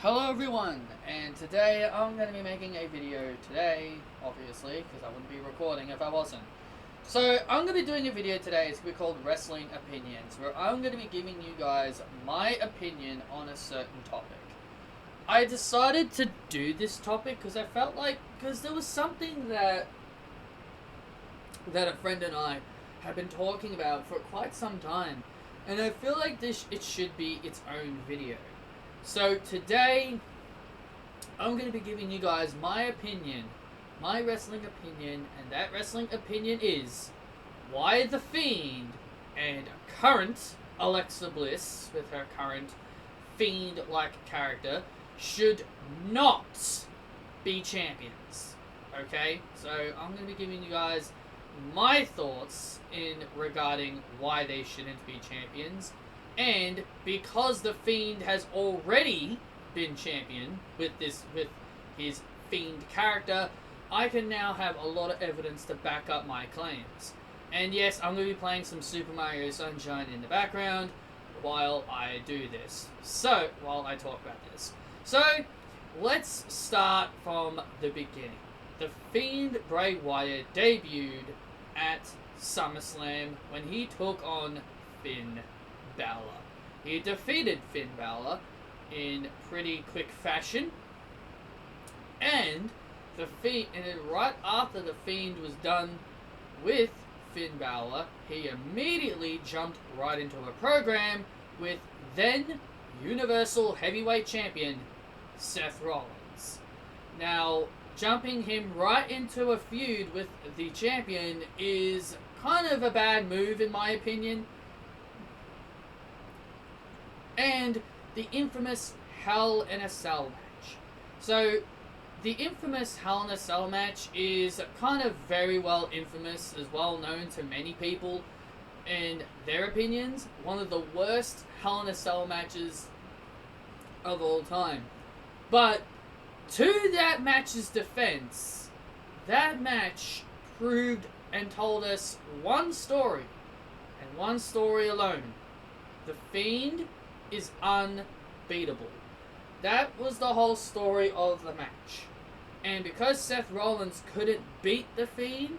Hello everyone, and today I'm going to be making a video today, obviously, because I wouldn't be recording if I wasn't. So I'm going to be doing a video today, it's going to be called Wrestling Opinions, where I'm going to be giving you guys my opinion on a certain topic. I decided to do this topic because I felt like, because there was something that a friend and I have been talking about for quite some time, and I feel like it should be its own video. So today, I'm going to be giving you guys my opinion, my wrestling opinion, and that wrestling opinion is why The Fiend and current Alexa Bliss, with her current Fiend-like character, should not be champions. Okay? So I'm going to be giving you guys my thoughts in regarding why they shouldn't be champions. And because The Fiend has already been champion with his Fiend character, I can now have a lot of evidence to back up my claims. And yes, I'm going to be playing some Super Mario Sunshine in the background while I do this. So, while I talk about this. So, let's start from the beginning. The Fiend Bray Wyatt debuted at SummerSlam when he took on Finn Balor. He defeated Finn Balor in pretty quick fashion, and then right after the Fiend was done with Finn Balor, he immediately jumped right into a program with then Universal Heavyweight Champion Seth Rollins. Now, jumping him right into a feud with the champion is kind of a bad move in my opinion. And the infamous Hell in a Cell match. So, the infamous Hell in a Cell match is kind of very well infamous, as well known to many people in their opinions. One of the worst Hell in a Cell matches of all time. But, to that match's defense, that match proved and told us one story, and one story alone. The Fiend is unbeatable. That was the whole story of the match. And because Seth Rollins couldn't beat The Fiend,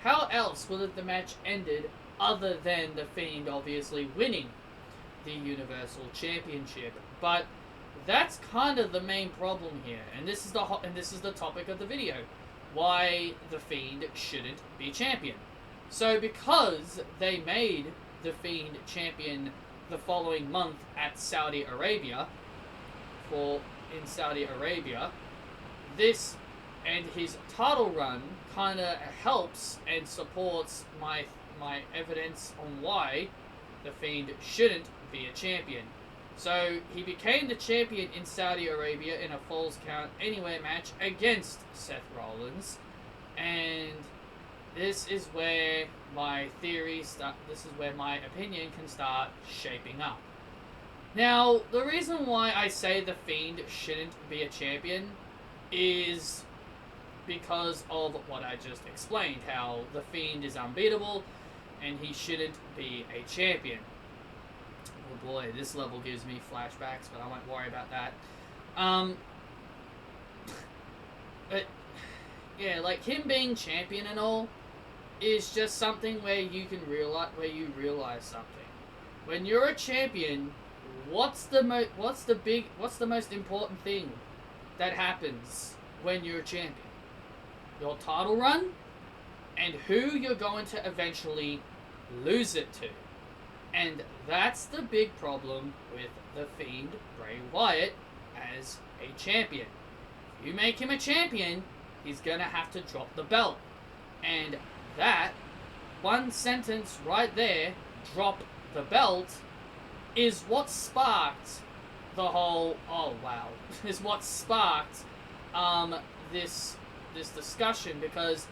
how else would the match ended other than The Fiend obviously winning the Universal Championship? But that's kind of the main problem here, and this is the topic of the video: why The Fiend shouldn't be champion. So because they made The Fiend champion the following month at Saudi Arabia, this and his title run kind of helps and supports my evidence on why The Fiend shouldn't be a champion. So he became the champion in Saudi Arabia in a Falls Count Anywhere match against Seth Rollins, and this is where my my opinion can start shaping up. Now, the reason why I say The Fiend shouldn't be a champion is because of what I just explained, how The Fiend is unbeatable and he shouldn't be a champion. Oh boy, this level gives me flashbacks, but I won't worry about that. But yeah, like him being champion and all is just something where you realize something. When you're a champion, what's the most important thing that happens when you're a champion? Your title run and who you're going to eventually lose it to. And that's the big problem with The Fiend, Bray Wyatt, as a champion. If you make him a champion, he's gonna have to drop the belt. And that one sentence right there, drop the belt, is what sparked the whole, is what sparked this discussion, because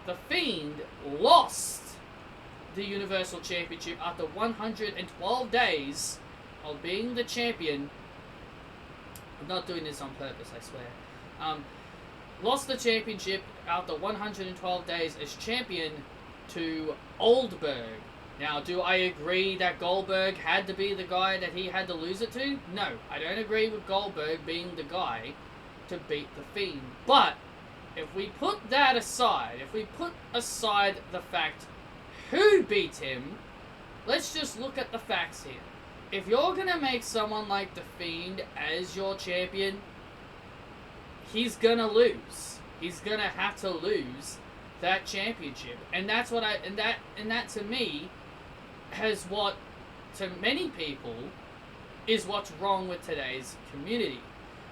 The Fiend lost the Universal Championship after 112 days of being the champion. I'm not doing this on purpose, I swear. Lost the championship after 112 days as champion to Oldberg, Now, do I agree that Goldberg had to be the guy that he had to lose it to? No, I don't agree with Goldberg being the guy to beat the Fiend. But if we put that aside, if we put aside the fact who beat him, let's just look at the facts here. If you're going to make someone like the Fiend as your champion, he's going to lose. He's going to have to lose that championship. And that's what and that to me has what, to many people, is what's wrong with today's community.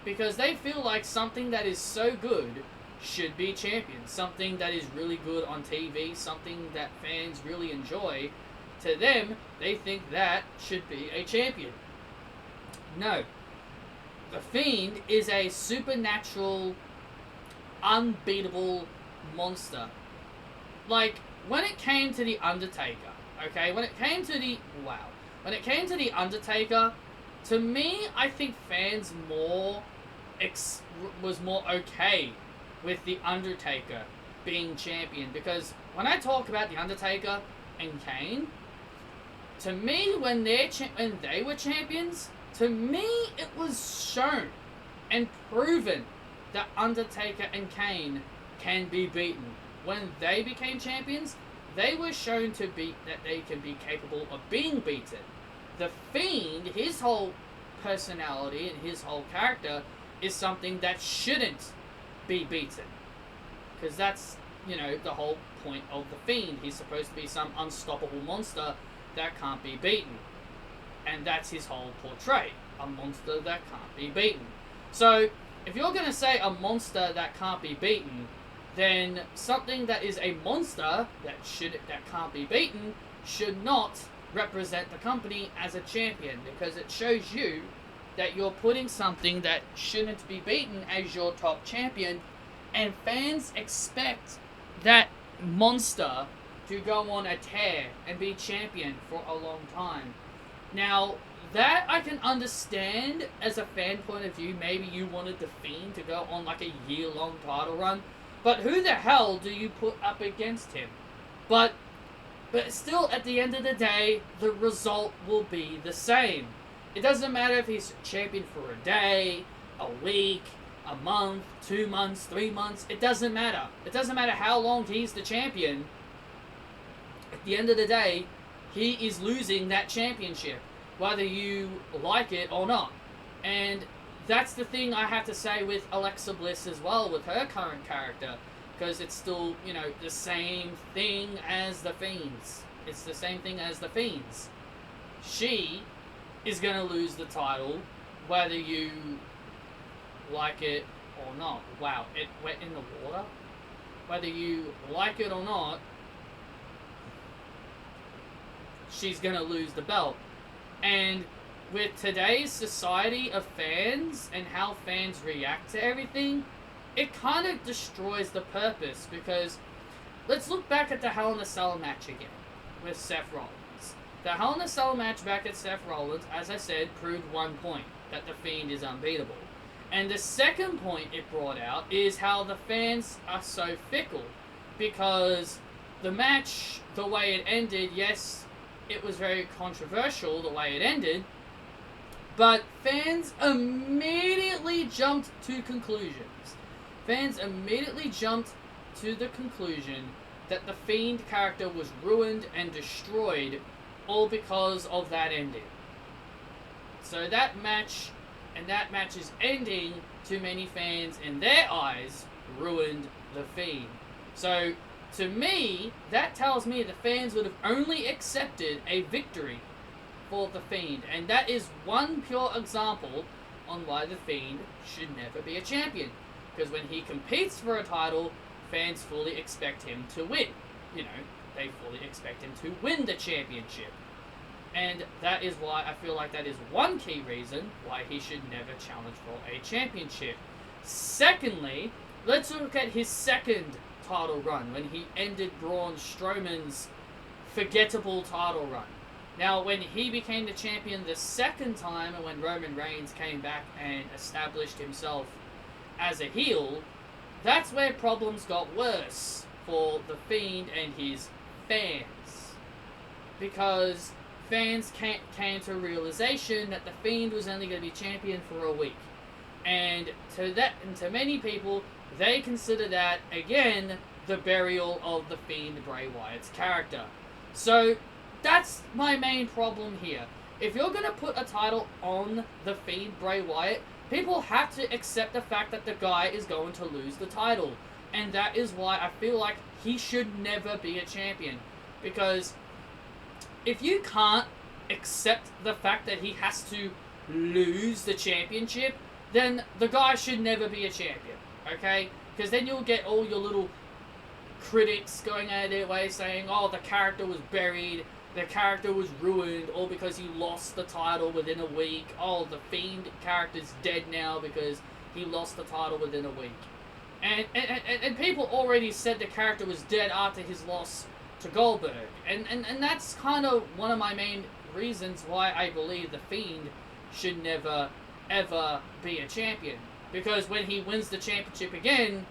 Because they feel like something that is so good should be champion. Something that is really good on TV, something that fans really enjoy, to them, they think that should be a champion. No. The Fiend is a supernatural, unbeatable monster. Like, when it came to The Undertaker, okay, when it came to The Undertaker, to me, I think fans was more okay with The Undertaker being champion, because when I talk about The Undertaker and Kane, to me, when they were champions, to me, it was shown and proven that Undertaker and Kane can be beaten. When they became champions, they were shown that they can be capable of being beaten. The Fiend, his whole personality and his whole character is something that shouldn't be beaten. Because that's, the whole point of the Fiend. He's supposed to be some unstoppable monster that can't be beaten. And that's his whole portray. A monster that can't be beaten. So, if you're going to say a monster that can't be beaten, then something that is a monster that can't be beaten should not represent the company as a champion, because it shows you that you're putting something that shouldn't be beaten as your top champion, and fans expect that monster to go on a tear and be champion for a long time. Now, that I can understand as a fan point of view. Maybe you wanted the Fiend to go on like a year-long title run, but who the hell do you put up against him? But still, at the end of the day, the result will be the same. It doesn't matter if he's champion for a day, a week, a month, 2 months, 3 months. It doesn't matter. It doesn't matter how long he's the champion. At the end of the day, he is losing that championship, whether you like it or not. And that's the thing I have to say with Alexa Bliss as well, with her current character, because it's still, the same thing as the Fiends. It's the same thing as the Fiends. She is going to lose the title, whether you like it or not. Wow, it went in the water? Whether you like it or not, she's going to lose the belt. And with today's society of fans and how fans react to everything, it kind of destroys the purpose, because let's look back at the Hell in a Cell match again with Seth Rollins. The Hell in a Cell match back at Seth Rollins, as I said, proved one point, that the Fiend is unbeatable. And the second point it brought out is how the fans are so fickle, because the match, the way it ended, yes, it was very controversial the way it ended, but fans immediately jumped to conclusions. Fans immediately jumped to the conclusion that the Fiend character was ruined and destroyed, all because of that ending. So that match, and that match's ending, to many fans, in their eyes, ruined the Fiend. So, to me, that tells me the fans would have only accepted a victory for the Fiend. And that is one pure example on why the Fiend should never be a champion. Because when he competes for a title, fans fully expect him to win. They fully expect him to win the championship. And that is why I feel like that is one key reason why he should never challenge for a championship. Secondly, let's look at his second title run, when he ended Braun Strowman's forgettable title run. Now, when he became the champion the second time, and when Roman Reigns came back and established himself as a heel, that's where problems got worse for the Fiend and his fans. because fans came to a realization that the Fiend was only going to be champion for a week. And to many people, they consider that, again, the burial of the Fiend Bray Wyatt's character. So, that's my main problem here. If you're going to put a title on the Fiend Bray Wyatt, people have to accept the fact that the guy is going to lose the title. And that is why I feel like he should never be a champion. Because if you can't accept the fact that he has to lose the championship, then the guy should never be a champion, okay? Because then you'll get all your little critics going out of their way saying, oh, the character was buried, the character was ruined, or because he lost the title within a week. Oh, the Fiend character's dead now because he lost the title within a week. And people already said the character was dead after his loss to Goldberg. And that's kind of one of my main reasons why I believe the Fiend should never, ever be a champion. Because when he wins the championship again,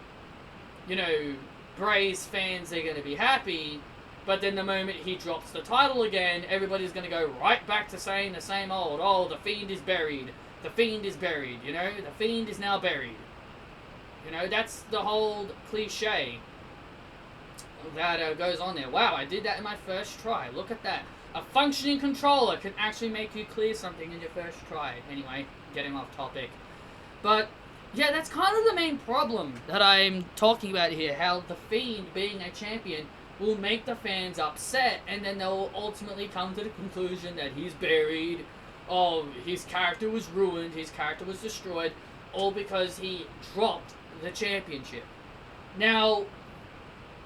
you know, Bray's fans are going to be happy. But then the moment he drops the title again, everybody's going to go right back to saying the same old, oh, the Fiend is buried. The Fiend is buried, you know? The Fiend is now buried. You know, that's the whole cliche that goes on there. Wow, I did that in my first try. Look at that. A functioning controller can actually make you clear something in your first try. Anyway, getting off topic. But, yeah, that's kind of the main problem that I'm talking about here. How the Fiend being a champion will make the fans upset, and then they'll ultimately come to the conclusion that he's buried, oh, his character was ruined, his character was destroyed, all because he dropped the championship. Now,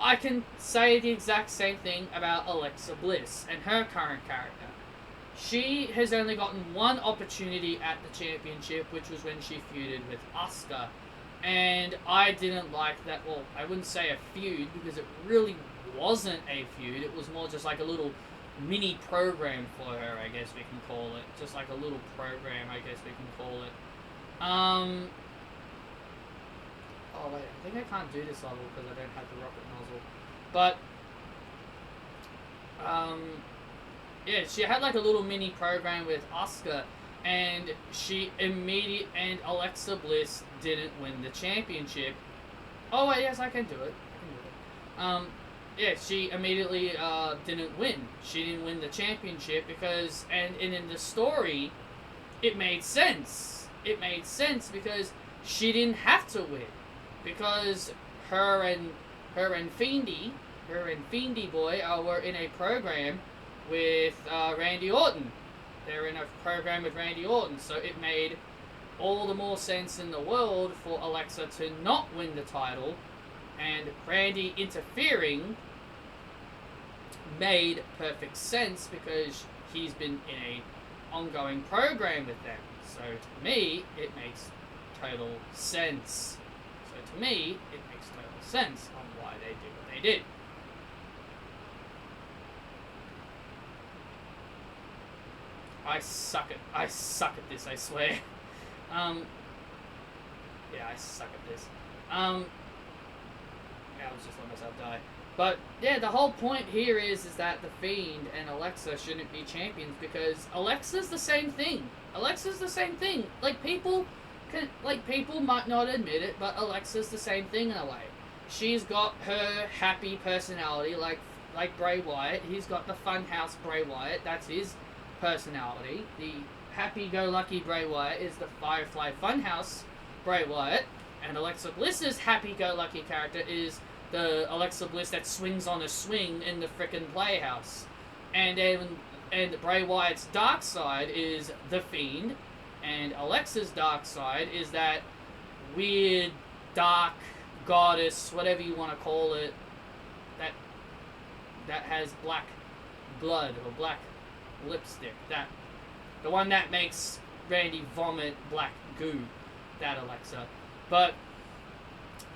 I can say the exact same thing about Alexa Bliss and her current character. She has only gotten one opportunity at the championship, which was when she feuded with Asuka. And I didn't like that. Well, I wouldn't say a feud, because it really wasn't a feud. It was more just like a little mini program for her, I guess we can call it. Just like a little program, I guess we can call it. Oh wait, I think I can't do this level because I don't have the rocket nozzle. But, yeah, she had like a little mini program with Asuka, and and Alexa Bliss didn't win the championship. Oh wait, yes, I can do it. Yeah, she immediately didn't win. She didn't win the championship because, and in the story, it made sense. It made sense because she didn't have to win. Because her and Fiendy boy were in a program with Randy Orton. They're in a program with Randy Orton, so it made all the more sense in the world for Alexa to not win the title, and Randy interfering made perfect sense because he's been in a ongoing program with them. So to me, it makes total sense. To me, it makes total sense on why they did what they did. I suck at this, I swear. Yeah, I suck at this. Yeah, I was just letting myself die. But, yeah, the whole point here is that the Fiend and Alexa shouldn't be champions because Alexa's the same thing. Alexa's the same thing. Like, people might not admit it, but Alexa's the same thing in a way. She's got her happy personality, like Bray Wyatt. He's got the funhouse Bray Wyatt. That's his personality. The happy-go-lucky Bray Wyatt is the Firefly Funhouse Bray Wyatt. And Alexa Bliss's happy-go-lucky character is the Alexa Bliss that swings on a swing in the frickin' Playhouse. And Bray Wyatt's dark side is the Fiend. And Alexa's dark side is that weird, dark goddess, whatever you want to call it, that has black blood or black lipstick. The one that makes Randy vomit black goo. That Alexa. But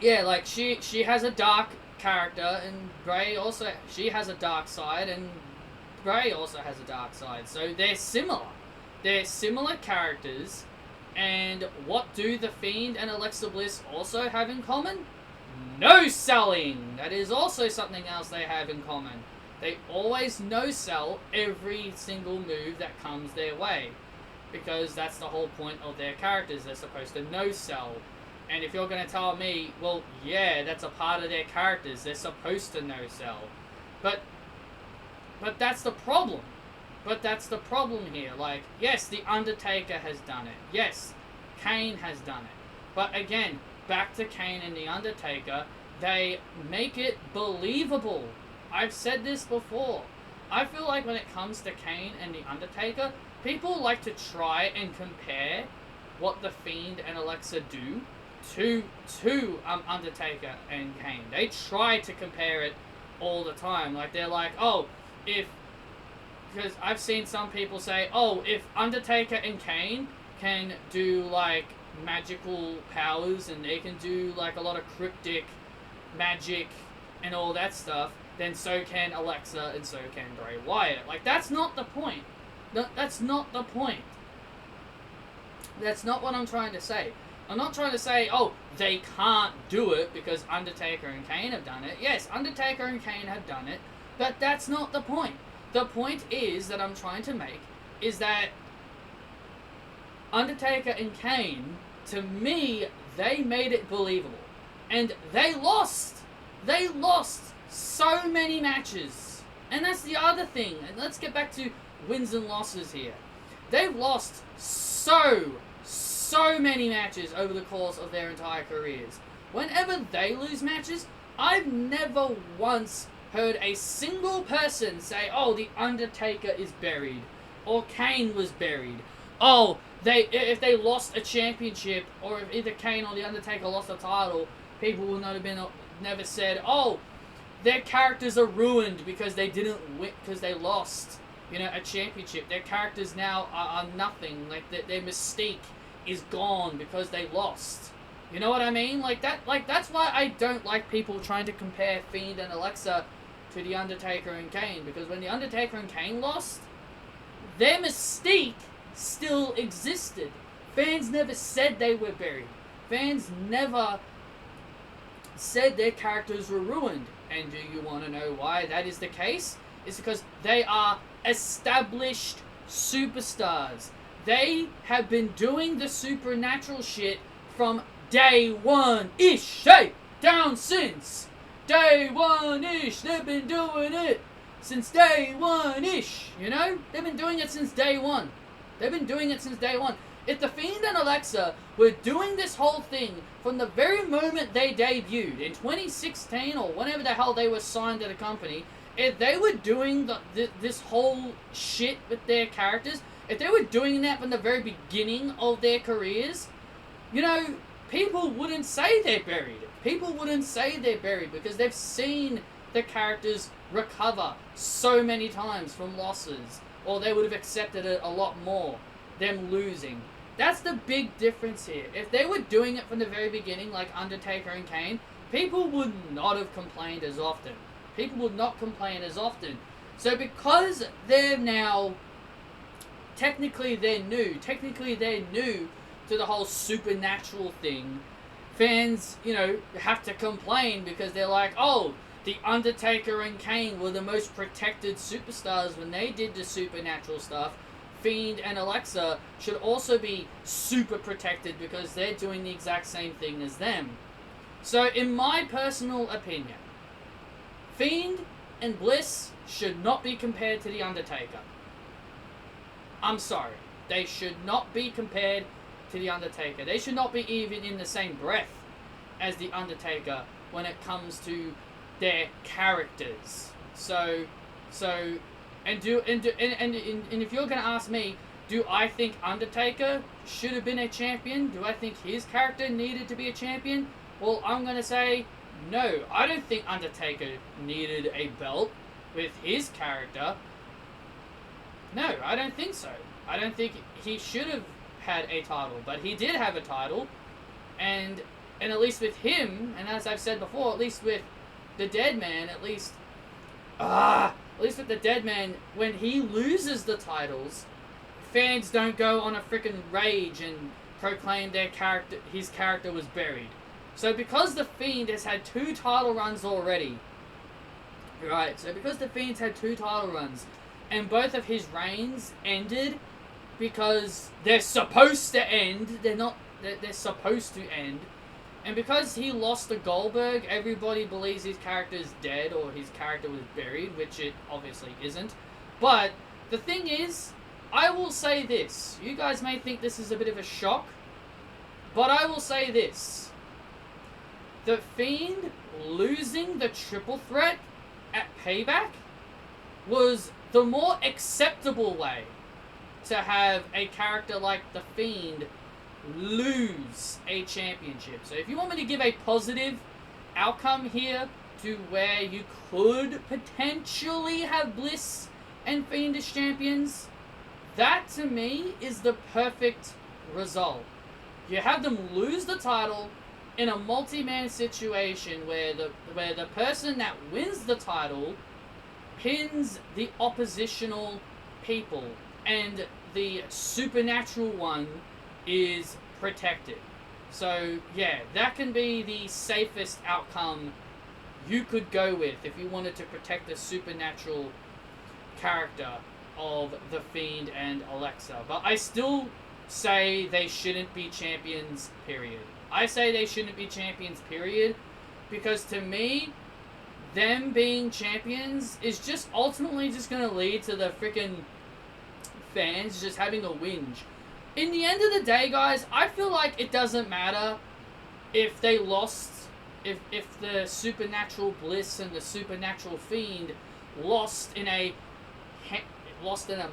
yeah, like she has a dark character, and Bray also, she has a dark side, and Bray also has a dark side. So they're similar. They're similar characters, and what do the Fiend and Alexa Bliss also have in common? No selling! That is also something else they have in common. They always no-sell every single move that comes their way. Because that's the whole point of their characters. They're supposed to no-sell. And if you're going to tell me, well, yeah, that's a part of their characters. They're supposed to no-sell. But that's the problem. But that's the problem here. Like, yes, The Undertaker has done it. Yes, Kane has done it. But again, back to Kane and The Undertaker, they make it believable. I've said this before. I feel like when it comes to Kane and The Undertaker, people like to try and compare what the Fiend and Alexa do to Undertaker and Kane. They try to compare it all the time. Like, they're like, oh, because I've seen some people say, oh, if Undertaker and Kane can do, like, magical powers and they can do, like, a lot of cryptic magic and all that stuff, then so can Alexa and so can Bray Wyatt. Like, that's not the point. That's not the point. That's not what I'm trying to say. I'm not trying to say, oh, they can't do it because Undertaker and Kane have done it. Yes, Undertaker and Kane have done it, but that's not the point. The point is that I'm trying to make is that Undertaker and Kane, to me, they made it believable. And they lost. They lost so many matches. And that's the other thing. And let's get back to wins and losses here. They've lost so many matches over the course of their entire careers. Whenever they lose matches, I've never once heard a single person say, oh, The Undertaker is buried, or Kane was buried. Oh, if they lost a championship, or if either Kane or The Undertaker lost a title, people will not have never said, oh, their characters are ruined because they didn't win, because they lost, a championship. Their characters now are nothing. Like, their mystique is gone because they lost. You know what I mean? That's why I don't like people trying to compare Fiend and Alexa to The Undertaker and Kane, because when The Undertaker and Kane lost, their mystique still existed. Fans never said they were buried. Fans never said their characters were ruined. And do you want to know why that is the case? It's because they are established superstars. They have been doing the supernatural shit from day one-ish. Hey, down since day one-ish. They've been doing it since day one-ish. They've been doing it since day one. They've been doing it since day one. If the Fiend and Alexa were doing this whole thing from the very moment they debuted in 2016 or whenever the hell they were signed to the company, if they were doing this whole shit with their characters, if they were doing that from the very beginning of their careers, people wouldn't say they're buried. People wouldn't say they're buried because they've seen the characters recover so many times from losses, or they would have accepted it a lot more, them losing. That's the big difference here. If they were doing it from the very beginning, like Undertaker and Kane, people would not have complained as often. People would not complain as often. So because they're now, technically they're new to the whole supernatural thing, fans, have to complain because they're like, oh, The Undertaker and Kane were the most protected superstars when they did the supernatural stuff. Fiend and Alexa should also be super protected because they're doing the exact same thing as them. So, in my personal opinion, Fiend and Bliss should not be compared to The Undertaker. I'm sorry. They should not be compared to The Undertaker. They should not be even in the same breath as The Undertaker when it comes to their characters. And if you're gonna ask me, do I think Undertaker should have been a champion? Do I think his character needed to be a champion? Well, I'm gonna say no. I don't think Undertaker needed a belt with his character. No, I don't think so. I don't think he should have had a title, but he did have a title, and at least with him, and as I've said before, at least with the Dead Man, at least with the Dead Man, when he loses the titles, fans don't go on a freaking rage and proclaim his character was buried. So because the Fiend has had 2 title runs already, Right, so because the Fiend's had 2 title runs, and both of his reigns ended because they're supposed to end, they're supposed to end, and because he lost to Goldberg, everybody believes his character is dead or his character was buried, which it obviously isn't. But the thing is, I will say this. You guys may think this is a bit of a shock, but I will say this. The Fiend losing the triple threat at Payback was the more acceptable way to have a character like the Fiend lose a championship. So if you want me to give a positive outcome here to where you could potentially have Bliss and Fiend as champions, that to me is the perfect result. You have them lose the title in a multi-man situation where the person that wins the title pins the oppositional people and the supernatural one is protected. So yeah, that can be the safest outcome you could go with if you wanted to protect the supernatural character of the Fiend and Alexa. But I still say they shouldn't be champions, period. I say they shouldn't be champions, period, because to me, them being champions is just ultimately just going to lead to the freaking fans just having a whinge. In the end of the day, guys, I feel like it doesn't matter if they lost, if the Supernatural Bliss and the Supernatural Fiend lost in a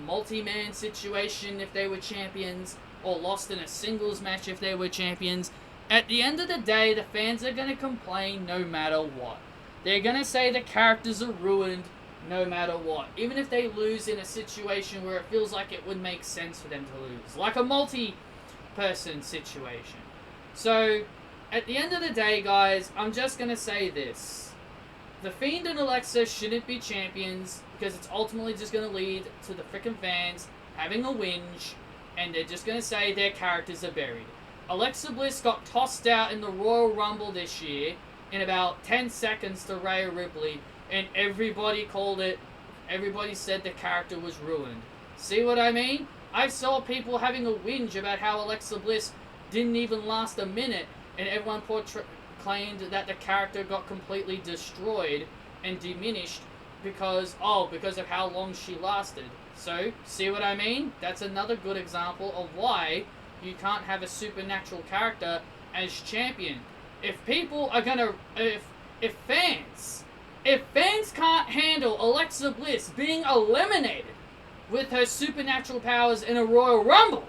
multi-man situation if they were champions, or lost in a singles match if they were champions. At the end of the day, the fans are going to complain no matter what. They're going to say the characters are ruined no matter what. Even if they lose in a situation where it feels like it would make sense for them to lose. Like a multi-person situation. So, at the end of the day, guys, I'm just going to say this. The Fiend and Alexa shouldn't be champions because it's ultimately just going to lead to the frickin' fans having a whinge, and they're just going to say their characters are buried. Alexa Bliss got tossed out in the Royal Rumble this year in about 10 seconds to Rhea Ripley, and everybody called it, everybody said the character was ruined. See what I mean? I saw people having a whinge about how Alexa Bliss didn't even last a minute, and everyone claimed that the character got completely destroyed and diminished because of how long she lasted. So, see what I mean? That's another good example of why you can't have a supernatural character as champion. If people are gonna, if fans can't handle Alexa Bliss being eliminated with her supernatural powers in a Royal Rumble,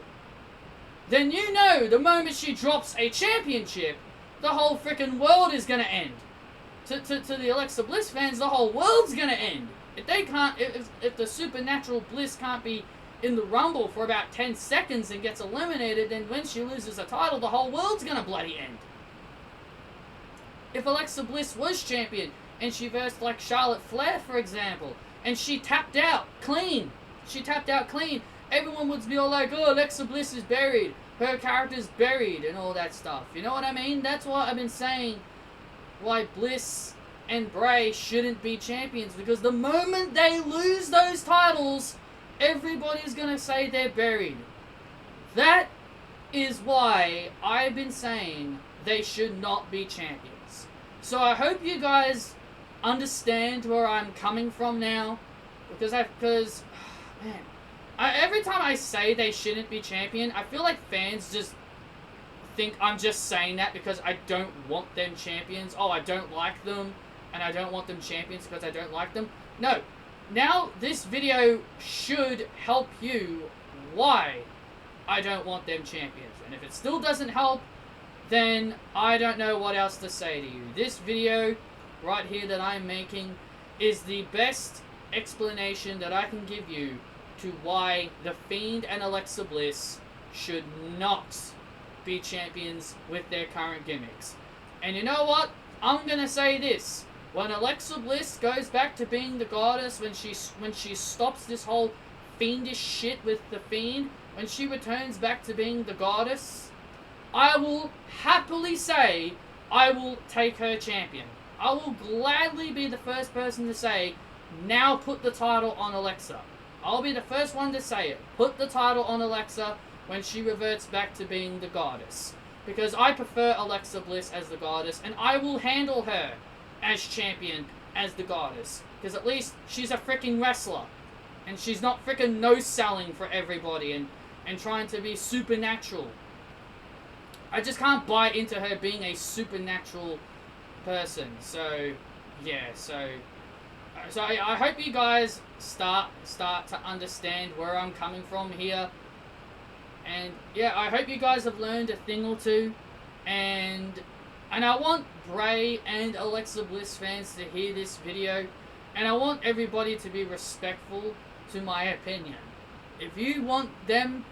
then you know the moment she drops a championship, the whole freaking world is gonna end. To the Alexa Bliss fans, the whole world's gonna end. If they can't, if the supernatural Bliss can't be in the Rumble for about 10 seconds and gets eliminated, then when she loses a title, the whole world's gonna bloody end. If Alexa Bliss was champion and she versed like Charlotte Flair, for example, and she tapped out clean, everyone would be all like, oh, Alexa Bliss is buried, her character's buried, and all that stuff. You know what I mean? That's why I've been saying why Bliss and Bray shouldn't be champions, because the moment they lose those titles, everybody's gonna say they're buried. That is why I've been saying they should not be champions. So I hope you guys understand where I'm coming from now, because man, every time I say they shouldn't be champion, I feel like fans just think I'm just saying that because I don't want them champions. Oh, I don't like them, and I don't want them champions because I don't like them. No. Now, this video should help you why I don't want them champions. And if it still doesn't help, then I don't know what else to say to you. This video right here that I'm making is the best explanation that I can give you to why The Fiend and Alexa Bliss should not be champions with their current gimmicks. And you know what? I'm gonna say this. When Alexa Bliss goes back to being the goddess, when she stops this whole fiendish shit with the Fiend, when she returns back to being the goddess, I will happily say I will take her champion. I will gladly be the first person to say, now put the title on Alexa. I'll be the first one to say it. Put the title on Alexa when she reverts back to being the goddess. Because I prefer Alexa Bliss as the goddess, and I will handle her as champion as the goddess. Because at least she's a freaking wrestler. And she's not freaking no-selling for everybody and trying to be supernatural. I just can't buy into her being a supernatural person. So, yeah, so I hope you guys start to understand where I'm coming from here. And yeah, I hope you guys have learned a thing or two. And I want Bray and Alexa Bliss fans to hear this video. And I want everybody to be respectful to my opinion. If you want them,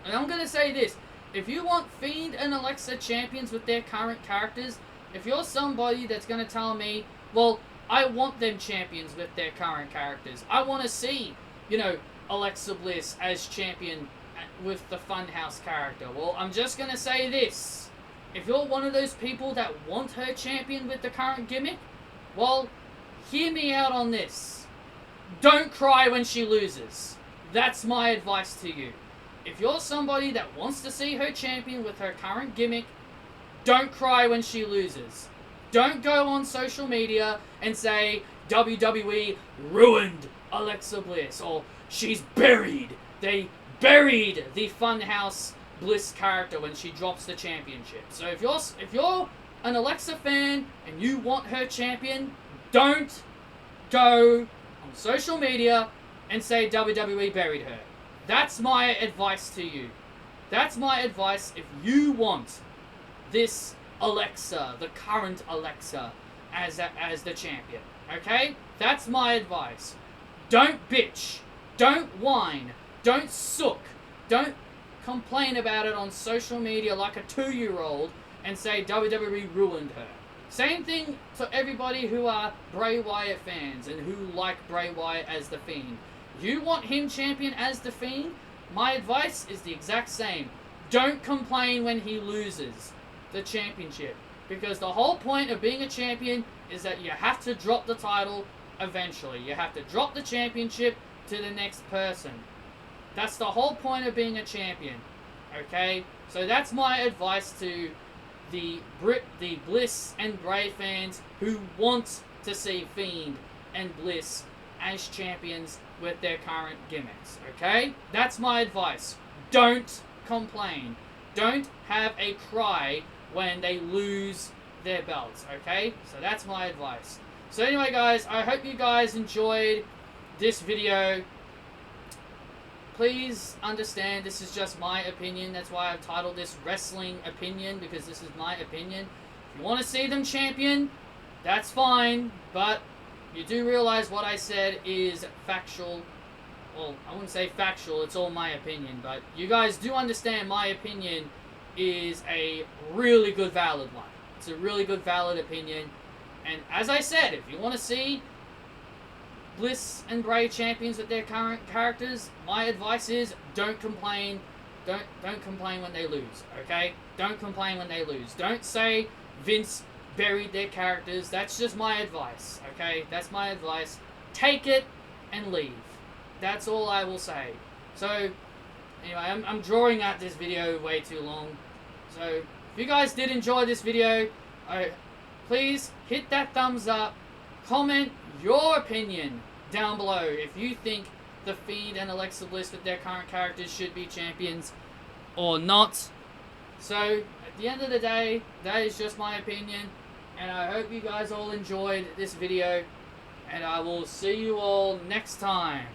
and I'm going to say this, if you want Fiend and Alexa champions with their current characters, if you're somebody that's going to tell me, well, I want them champions with their current characters. I want to see, you know, Alexa Bliss as champion with the Funhouse character. Well, I'm just going to say this. If you're one of those people that want her champion with the current gimmick, well, hear me out on this. Don't cry when she loses. That's my advice to you. If you're somebody that wants to see her champion with her current gimmick, don't cry when she loses. Don't go on social media and say, WWE ruined Alexa Bliss, or she's buried. They buried the Funhouse Bliss character when she drops the championship. So if you're an Alexa fan and you want her champion, don't go on social media and say WWE buried her. That's my advice to you. That's my advice if you want this Alexa, the current Alexa, as the champion. Okay? That's my advice. Don't bitch. Don't whine. Don't sook. Don't complain about it on social media like a 2-year-old and say WWE ruined her. Same thing to everybody who are Bray Wyatt fans and who like Bray Wyatt as the Fiend. You want him champion as the Fiend? My advice is the exact same. Don't complain when he loses the championship. Because the whole point of being a champion is that you have to drop the title eventually. You have to drop the championship to the next person. That's the whole point of being a champion. Okay? So that's my advice to the Bliss and Bray fans who want to see Fiend and Bliss as champions with their current gimmicks. Okay? That's my advice. Don't complain. Don't have a cry when they lose their belts. Okay? So that's my advice. So anyway, guys, I hope you guys enjoyed this video. Please understand this is just my opinion. That's why I've titled this Wrestling Opinion, because this is my opinion. If you want to see them champion, that's fine, but you do realize what I said is factual. Well, I wouldn't say factual, it's all my opinion, but you guys do understand my opinion is a really good valid one. It's a really good valid opinion. And as I said, if you want to see Bliss and Bray champions with their current characters, my advice is don't complain. Don't complain when they lose, okay? Don't complain when they lose. Don't say Vince buried their characters. That's just my advice, okay? That's my advice. Take it and leave. That's all I will say. So, anyway, I'm drawing out this video way too long. So, if you guys did enjoy this video, please hit that thumbs up. Comment your opinion down below if you think the Fiend and Alexa Bliss with their current characters should be champions or not. So, at the end of the day, that is just my opinion. And I hope you guys all enjoyed this video. And I will see you all next time.